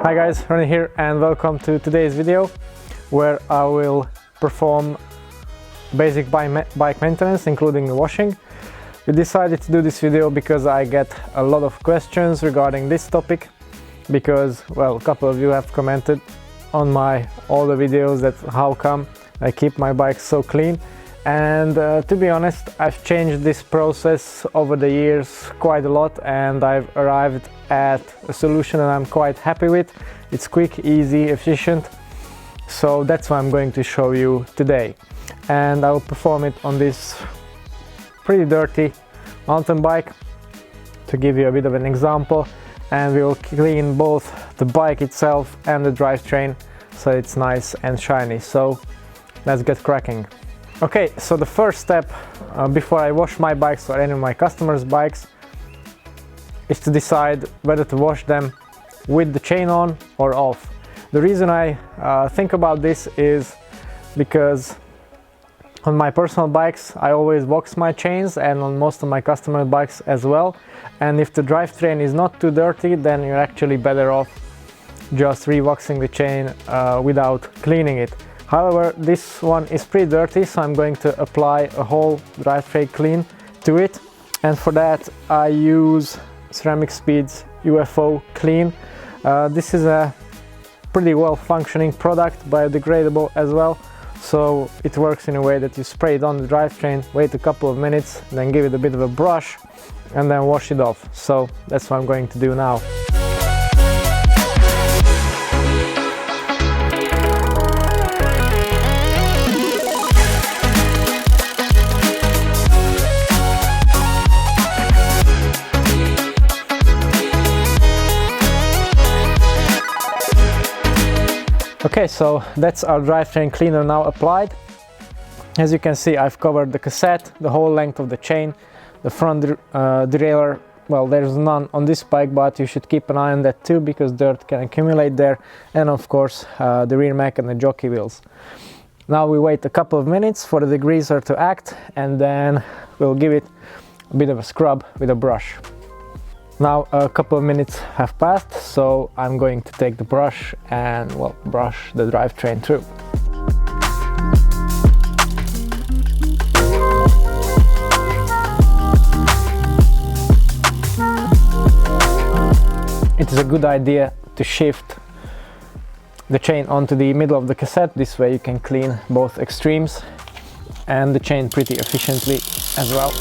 Hi guys, Ronnie here and welcome to today's video where I will perform basic bike maintenance including washing. We decided to do this video because I get a lot of questions regarding this topic because, well, a couple of you have commented on my older videos that how come I keep my bike so clean. And to be honest, I've changed this process over the years quite a lot and I've arrived at a solution that I'm quite happy with. It's quick, easy, efficient. So that's what I'm going to show you today. And I will perform it on this pretty dirty mountain bike to give you a bit of an example. And we will clean both the bike itself and the drivetrain so it's nice and shiny. So let's get cracking. Okay, so the first step before I wash my bikes or any of my customers' bikes is to decide whether to wash them with the chain on or off. The reason I think about this is because on my personal bikes I always wax my chains and on most of my customer bikes as well. And if the drivetrain is not too dirty, then you're actually better off just re-waxing the chain without cleaning it. However, this one is pretty dirty, so I'm going to apply a whole drivetrain clean to it. And for that I use Ceramic Speed's UFO Clean. This is a pretty well functioning product, biodegradable as well. So it works in a way that you spray it on the drivetrain, wait a couple of minutes, then give it a bit of a brush and then wash it off. So that's what I'm going to do now. Okay, so that's our drivetrain cleaner now applied. As you can see, I've covered the cassette, the whole length of the chain, the front derailleur. Well, there's none on this bike, but you should keep an eye on that too because dirt can accumulate there, and of course the rear mech and the jockey wheels. Now we wait a couple of minutes for the degreaser to act and then we'll give it a bit of a scrub with a brush. Now a couple of minutes have passed, so I'm going to take the brush and, well, brush the drivetrain through. It is a good idea to shift the chain onto the middle of the cassette. This way you can clean both extremes and the chain pretty efficiently as well.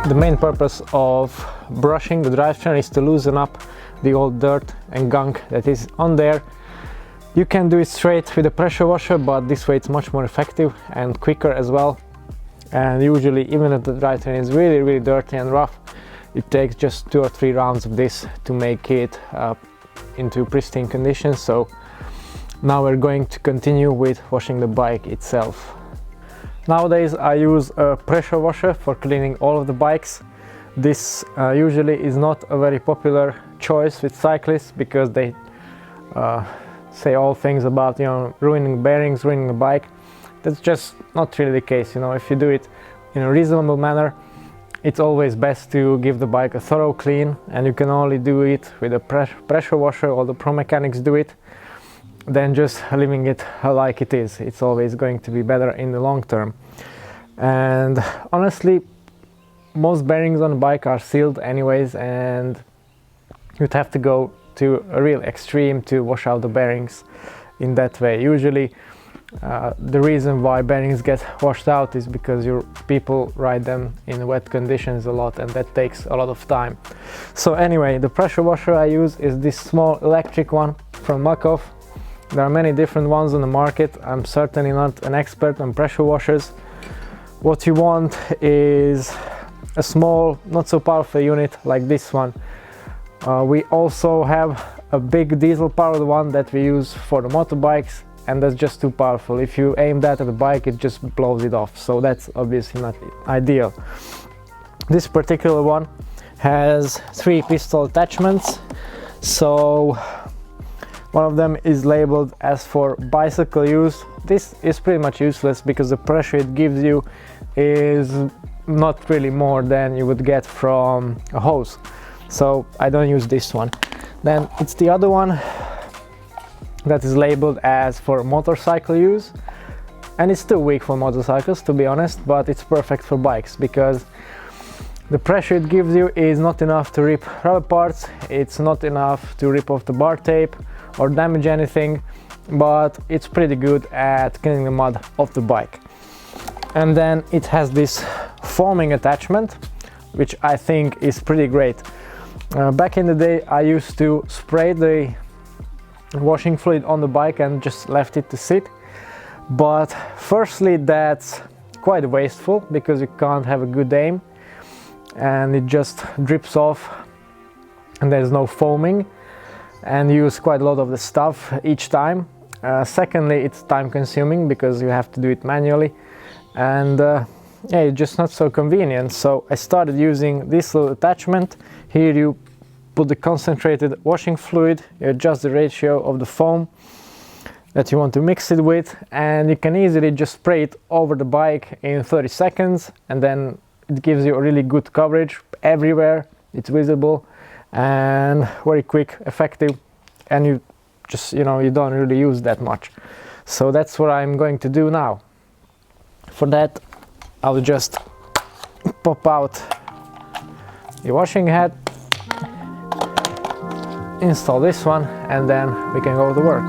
The main purpose of brushing the drivetrain is to loosen up the old dirt and gunk that is on there. You can do it straight with a pressure washer, but this way it's much more effective and quicker as well. And usually, even if the drivetrain is really dirty and rough, it takes just 2 or 3 rounds of this to make it into pristine condition. So now we're going to continue with washing the bike itself. Nowadays I use a pressure washer for cleaning all of the bikes. This usually is not a very popular choice with cyclists because they say all things about, you know, ruining bearings, ruining the bike. That's just not really the case. You know, if you do it in a reasonable manner, it's always best to give the bike a thorough clean, and you can only do it with a pressure washer. All the pro mechanics do it. Than just leaving it like it is. It's always going to be better in the long term. And honestly, most bearings on a bike are sealed anyways, and you'd have to go to a real extreme to wash out the bearings in that way. Usually the reason why bearings get washed out is because people ride them in wet conditions a lot, and that takes a lot of time. So anyway, the pressure washer I use is this small electric one from Makov. There are many different ones on the market. I'm certainly not an expert on pressure washers. What you want is a small, not so powerful unit like this one. We also have a big diesel powered one that we use for the motorbikes, and that's just too powerful. If you aim that at the bike, it just blows it off, so that's obviously not ideal. This particular one has 3 pistol attachments, so one of them is labeled as for bicycle use. This is pretty much useless because the pressure it gives you is not really more than you would get from a hose, so I don't use this one. Then it's the other one that is labeled as for motorcycle use, and it's too weak for motorcycles, to be honest, but it's perfect for bikes because the pressure it gives you is not enough to rip rubber parts, it's not enough to rip off the bar tape or damage anything, but it's pretty good at cleaning the mud off the bike. And then it has this foaming attachment, which I think is pretty great. Back in the day I used to spray the washing fluid on the bike and just left it to sit, but firstly that's quite wasteful because you can't have a good aim and it just drips off and there's no foaming, and you use quite a lot of the stuff each time. Secondly, it's time consuming because you have to do it manually, and yeah, it's just not so convenient. So I started using this little attachment. Here you put the concentrated washing fluid, you adjust the ratio of the foam that you want to mix it with, and you can easily just spray it over the bike in 30 seconds, and then it gives you a really good coverage everywhere. It's visible and very quick, effective, and you just, you know, you don't really use that much. So that's what I'm going to do now. For that, I'll just pop out the washing head, install this one, and then we can go to work.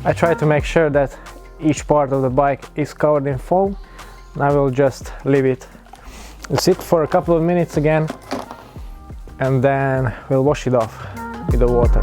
I try to make sure that each part of the bike is covered in foam, and I will just leave it to sit for a couple of minutes again, and then we'll wash it off with the water.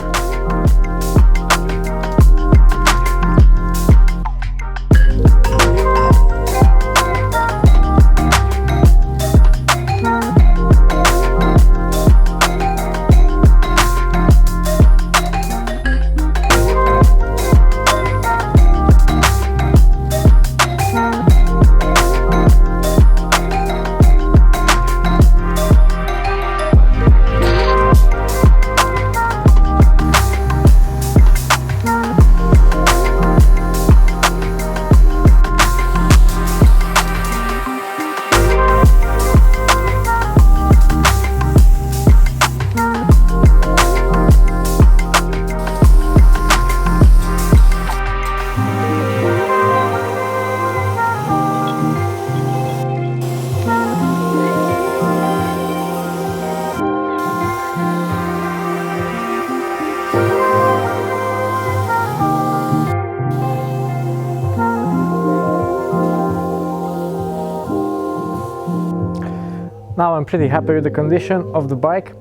Now I'm pretty happy with the condition of the bike.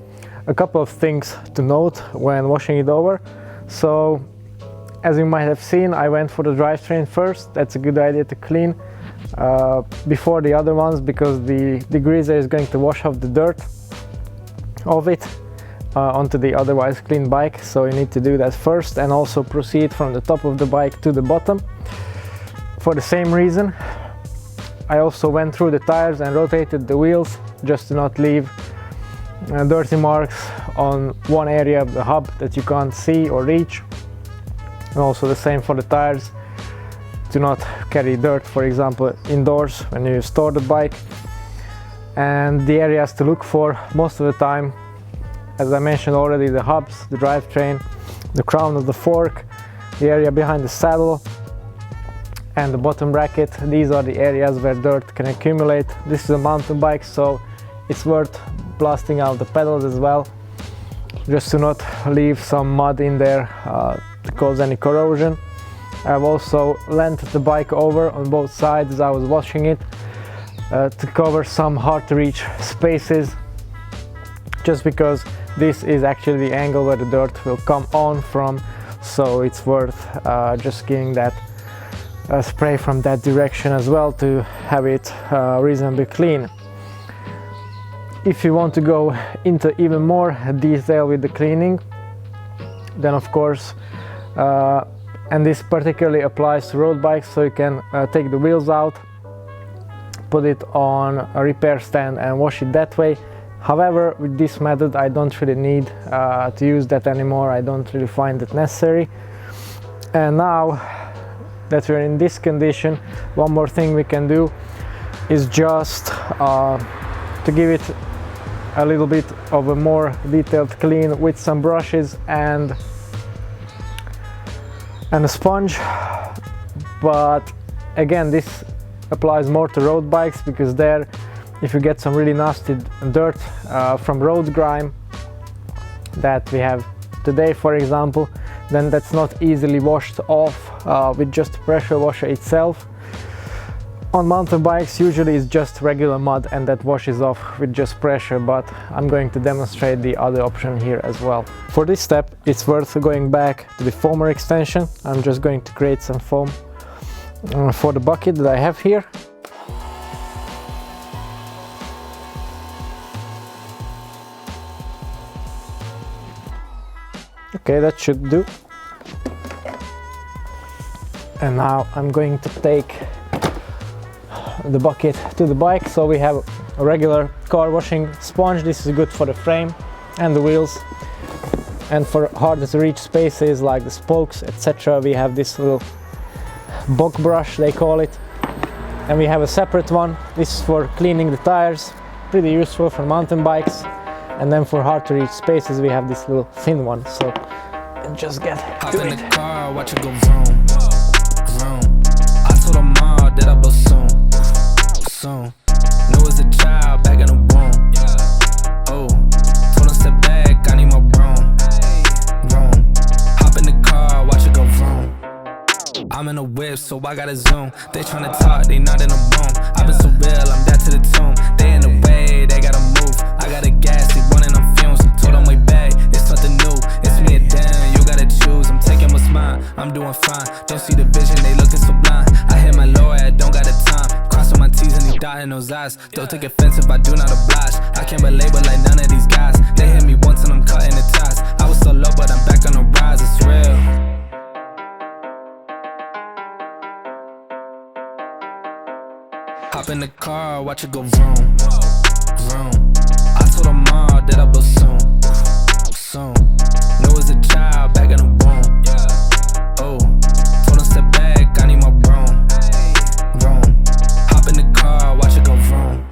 A couple of things to note when washing it over. So, as you might have seen, I went for the drivetrain first. That's a good idea to clean before the other ones, because the degreaser is going to wash off the dirt of it onto the otherwise clean bike. So you need to do that first, and also proceed from the top of the bike to the bottom. For the same reason, I also went through the tires and rotated the wheels just to not leave dirty marks on one area of the hub that you can't see or reach. And also the same for the tires, to not carry dirt, for example, indoors when you store the bike. And the areas to look for most of the time, as I mentioned already, the hubs, the drivetrain, the crown of the fork, the area behind the saddle, and the bottom bracket. These are the areas where dirt can accumulate. This is a mountain bike, so it's worth blasting out the pedals as well, just to not leave some mud in there to cause any corrosion. I've also leant the bike over on both sides as I was washing it to cover some hard to reach spaces, just because this is actually the angle where the dirt will come on from, so it's worth just giving that spray from that direction as well to have it reasonably clean. If you want to go into even more detail with the cleaning, then of course, and this particularly applies to road bikes, so you can take the wheels out, put it on a repair stand and wash it that way. However, with this method I don't really need to use that anymore. I don't really find it necessary. And now that we're in this condition, one more thing we can do is just to give it a little bit of a more detailed clean with some brushes and a sponge. But again, this applies more to road bikes, because there, if you get some really nasty dirt from road grime that we have today, for example, then that's not easily washed off with just pressure washer itself. On mountain bikes usually it's just regular mud and that washes off with just pressure, but I'm going to demonstrate the other option here as well. For this step it's worth going back to the foamer extension. I'm just going to create some foam for the bucket that I have here. Okay, that should do. And now I'm going to take the bucket to the bike. So we have a regular car washing sponge. This is good for the frame and the wheels, and for harder to reach spaces like the spokes, etc., we have this little bog brush, they call it, and we have a separate one. This is for cleaning the tires, pretty useful for mountain bikes. And then for hard to reach spaces we have this little thin one. So just get hop in the car, watch it go vroom, vroom. I told her mom that I will soon, soon. Knew as a child back in the womb. Oh, told her step back, I need my room, room. Hop in the car, watch it go vroom. I'm in a whip, so I gotta zoom. They tryna talk, they not in the room. I've been so real, I'm dead to the tomb. They in the way, they gotta move. I got a gas, they running on fumes. Told them way back, it's something new. It's me or them, you gotta choose. I'm taking what's mine, I'm doing fine. Don't see the vision, they looking so blind. I hit my lawyer, I don't got the time. Crossing my T's and he dotting those eyes. Don't take offense if I do not oblige. I can't relate but like none of these guys. They hit me once and I'm cutting the ties. I was so low but I'm back on the rise, it's real. Hop in the car, watch it go vroom, vroom. I told her mom that I will soon, soon. Knew as a child back in the womb. Oh, told her step back, I need my room, room. Hop in the car, watch it go vroom.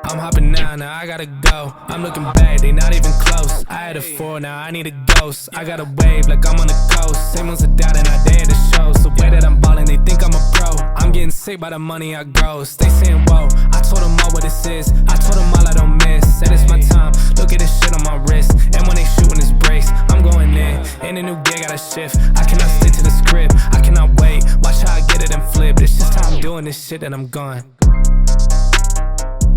I'm hopping now I gotta go. I'm looking back, they not even close. I had a 4, now I need a ghost. I got a wave like I'm on the coast. Same ones are down and I dare the show. So way that I'm ballin', they think I'm a pro. I'm getting sick by the money I gross. They saying whoa, I told them all what this is. I told them all I don't miss. Said it's my time, look at this shit on my wrist. And when they shootin' this breaks, I'm going in a new gear, gotta shift. I cannot stick to the script, I cannot wait. Watch how I get it and flip. It's just how I'm doing this shit and I'm gone.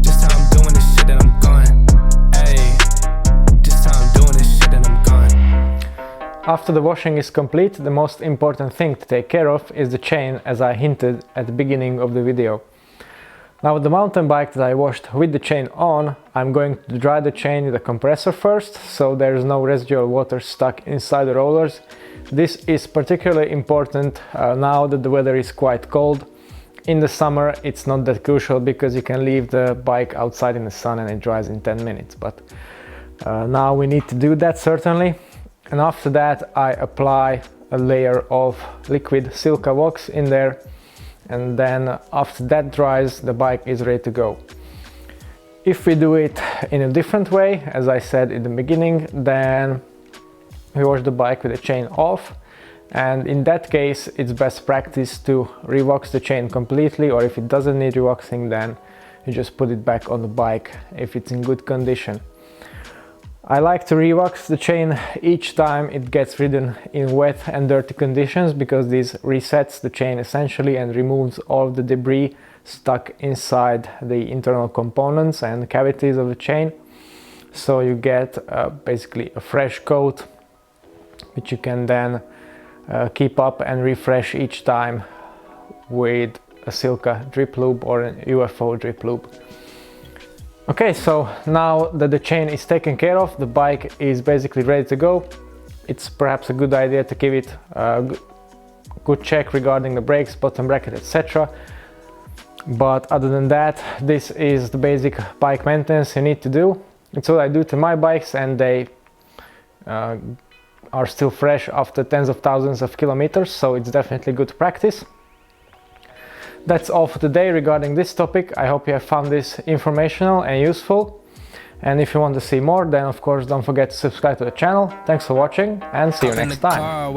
Just how I'm doing this shit and I'm gone. Ayy, just how I'm doing this shit and I'm gone. After the washing is complete, the most important thing to take care of is the chain, as I hinted at the beginning of the video. Now with the mountain bike that I washed with the chain on, I'm going to dry the chain with a compressor first, so there is no residual water stuck inside the rollers. This is particularly important now that the weather is quite cold. In the summer it's not that crucial because you can leave the bike outside in the sun and it dries in 10 minutes, but now we need to do that certainly. And after that I apply a layer of liquid silica wax in there, and then after that dries, the bike is ready to go. If we do it in a different way, as I said in the beginning, then we wash the bike with the chain off, and in that case it's best practice to rewax the chain completely, or if it doesn't need rewaxing then you just put it back on the bike if it's in good condition. I like to rewax the chain each time it gets ridden in wet and dirty conditions, because this resets the chain essentially and removes all of the debris stuck inside the internal components and cavities of the chain. So you get basically a fresh coat, which you can then keep up and refresh each time with a Silca drip lube or an UFO drip lube. Okay, so now that the chain is taken care of, the bike is basically ready to go. It's perhaps a good idea to give it a good check regarding the brakes, bottom bracket, etc. But other than that, this is the basic bike maintenance you need to do. It's what I do to my bikes, and they are still fresh after tens of thousands of kilometers, so it's definitely good practice. That's all for today regarding this topic. I hope you have found this informational and useful. And if you want to see more, then of course don't forget to subscribe to the channel. Thanks for watching and see you next time.